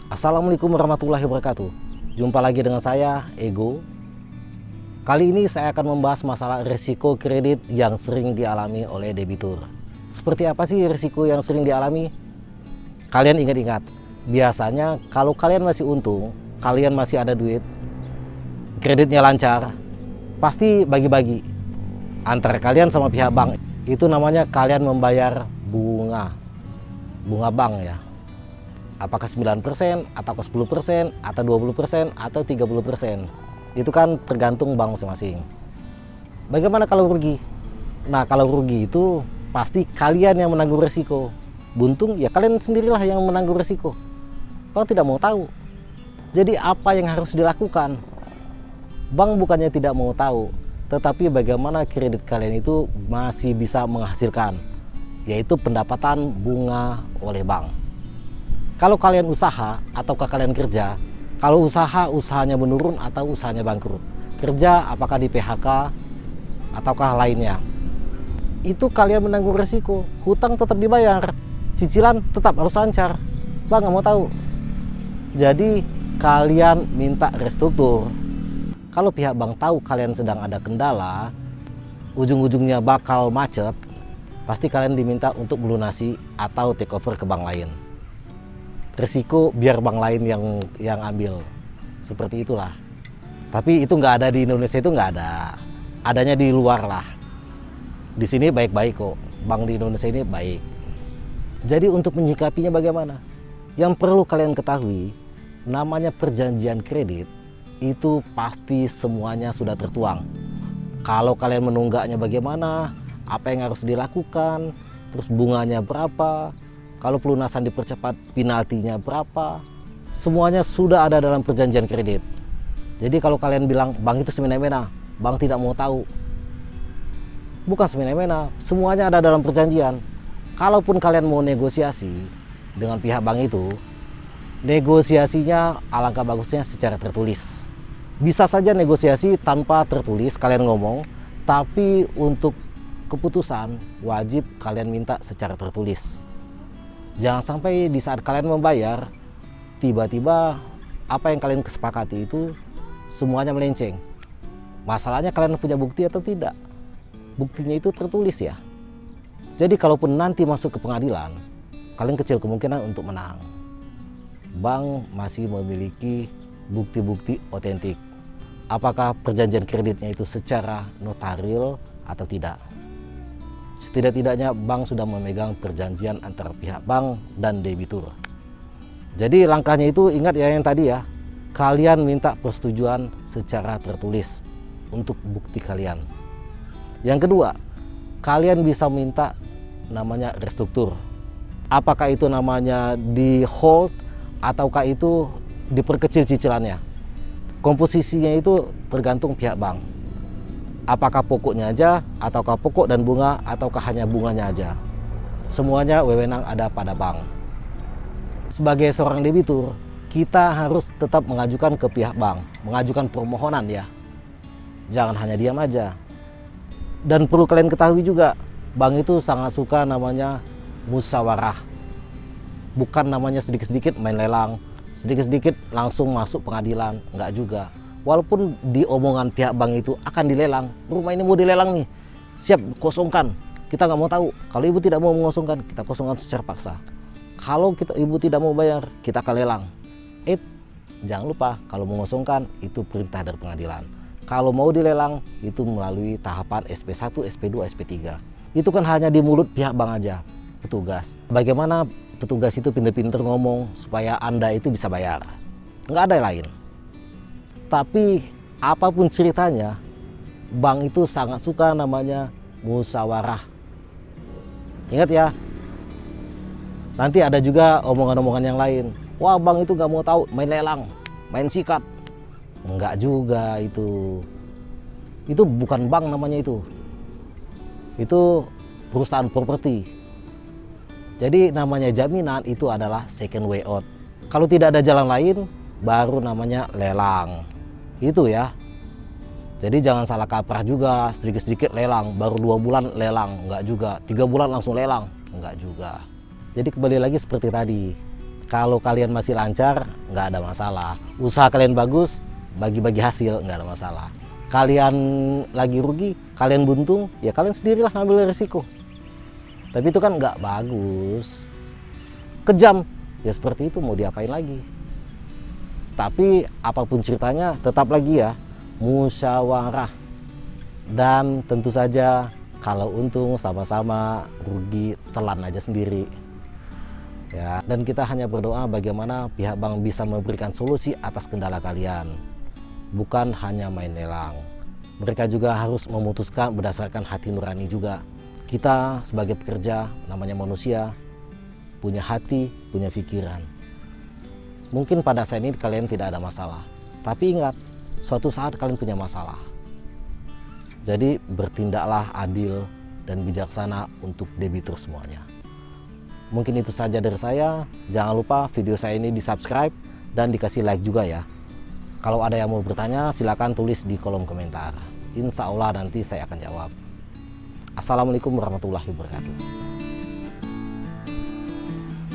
Assalamualaikum warahmatullahi wabarakatuh. Jumpa lagi dengan saya, Ego. Kali ini saya akan membahas masalah risiko kredit yang sering dialami oleh debitur. Seperti apa sih risiko yang sering dialami? Kalian ingat-ingat, biasanya kalau kalian masih untung, kalian masih ada duit, kreditnya lancar, pasti bagi-bagi antara kalian sama pihak bank. Itu namanya kalian membayar bunga bank ya. Apakah 9%, atau 10%, atau 20%, atau 30%. Itu kan tergantung bank masing-masing. Bagaimana kalau rugi? Nah, kalau rugi itu pasti kalian yang menanggung resiko. Buntung ya kalian sendirilah yang menanggung resiko. Kau tidak mau tahu. Jadi apa yang harus dilakukan? Bank bukannya tidak mau tahu, tetapi bagaimana kredit kalian itu masih bisa menghasilkan, yaitu pendapatan bunga oleh bank. Kalau kalian usaha ataukah kalian kerja, kalau usahanya menurun atau usahanya bangkrut, kerja apakah di PHK ataukah lainnya, itu kalian menanggung resiko. Hutang tetap dibayar, cicilan tetap harus lancar. Bang nggak mau tahu. Jadi kalian minta restruktur. Kalau pihak bank tahu kalian sedang ada kendala, ujung-ujungnya bakal macet, pasti kalian diminta untuk melunasi atau take over ke bank lain. Resiko biar bank lain yang ambil, seperti itulah. Tapi itu nggak ada di Indonesia, itu nggak ada, adanya di luar lah. Di sini baik-baik kok, bank di Indonesia ini baik. Jadi untuk menyikapinya bagaimana? Yang perlu kalian ketahui, namanya perjanjian kredit itu pasti semuanya sudah tertuang. Kalau kalian menunggaknya bagaimana, apa yang harus dilakukan, terus bunganya berapa, kalau pelunasan dipercepat penaltinya berapa, semuanya sudah ada dalam perjanjian kredit. Jadi kalau kalian bilang bank itu semena-mena, bank tidak mau tahu, bukan semena-mena, semuanya ada dalam perjanjian. Kalaupun kalian mau negosiasi dengan pihak bank itu, negosiasinya alangkah bagusnya secara tertulis. Bisa saja negosiasi tanpa tertulis, kalian ngomong, tapi untuk keputusan wajib kalian minta secara tertulis. Jangan sampai di saat kalian membayar, tiba-tiba apa yang kalian kesepakati itu semuanya melenceng. Masalahnya kalian punya bukti atau tidak? Buktinya itu tertulis ya. Jadi kalaupun nanti masuk ke pengadilan, kalian kecil kemungkinan untuk menang. Bank masih memiliki bukti-bukti otentik. Apakah perjanjian kreditnya itu secara notaril atau tidak? Setidak-tidaknya bank sudah memegang perjanjian antara pihak bank dan debitur. Jadi langkahnya itu ingat ya yang tadi ya, kalian minta persetujuan secara tertulis untuk bukti kalian. Yang kedua, kalian bisa minta namanya restruktur. Apakah itu namanya di hold ataukah itu diperkecil cicilannya? Komposisinya itu tergantung pihak bank. Apakah pokoknya aja, ataukah pokok dan bunga, ataukah hanya bunganya aja. Semuanya wewenang ada pada bank. Sebagai seorang debitur, kita harus tetap mengajukan ke pihak bank, mengajukan permohonan ya. Jangan hanya diam aja. Dan perlu kalian ketahui juga, bank itu sangat suka namanya musyawarah. Bukan namanya sedikit-sedikit main lelang, sedikit-sedikit langsung masuk pengadilan, enggak juga. Walaupun di omongan pihak bank itu akan dilelang, rumah ini mau dilelang nih, siap kosongkan, kita nggak mau tahu. Kalau ibu tidak mau mengosongkan, kita kosongkan secara paksa. Kalau ibu tidak mau bayar, kita akan lelang. Jangan lupa kalau mengosongkan itu perintah dari pengadilan. Kalau mau dilelang itu melalui tahapan SP1, SP2, SP3. Itu kan hanya di mulut pihak bank aja, petugas. Bagaimana petugas itu pinter-pinter ngomong supaya Anda itu bisa bayar? Nggak ada yang lain. Tapi apapun ceritanya, bank itu sangat suka namanya musyawarah. Ingat ya, nanti ada juga omongan-omongan yang lain. Wah, bank itu gak mau tahu, main lelang, main sikat. Enggak juga itu. Itu bukan bank namanya itu. Itu perusahaan properti. Jadi namanya jaminan itu adalah second way out. Kalau tidak ada jalan lain, baru namanya lelang. Itu ya. Jadi jangan salah kaprah juga, sedikit-sedikit lelang, baru 2 bulan lelang, enggak juga. 3 bulan langsung lelang, enggak juga. Jadi kembali lagi seperti tadi, Kalau kalian masih lancar, nggak ada masalah. Usaha kalian bagus, bagi-bagi hasil, nggak ada masalah. Kalian lagi rugi, kalian buntung, ya kalian sendirilah ngambil resiko. Tapi itu kan nggak bagus. Kejam, ya seperti itu, mau diapain lagi. Tapi apapun ceritanya, tetap lagi ya, musyawarah. Dan tentu saja, kalau untung sama-sama, rugi telan aja sendiri. Ya, dan kita hanya berdoa bagaimana pihak bank bisa memberikan solusi atas kendala kalian. Bukan hanya main lelang. Mereka juga harus memutuskan berdasarkan hati nurani juga. Kita sebagai pekerja, namanya manusia, punya hati, punya pikiran. Mungkin pada saat ini kalian tidak ada masalah. Tapi ingat, suatu saat kalian punya masalah. Jadi bertindaklah adil dan bijaksana untuk debitur semuanya. Mungkin itu saja dari saya. Jangan lupa video saya ini di-subscribe dan dikasih like juga ya. Kalau ada yang mau bertanya, silakan tulis di kolom komentar. Insya Allah nanti saya akan jawab. Assalamualaikum warahmatullahi wabarakatuh.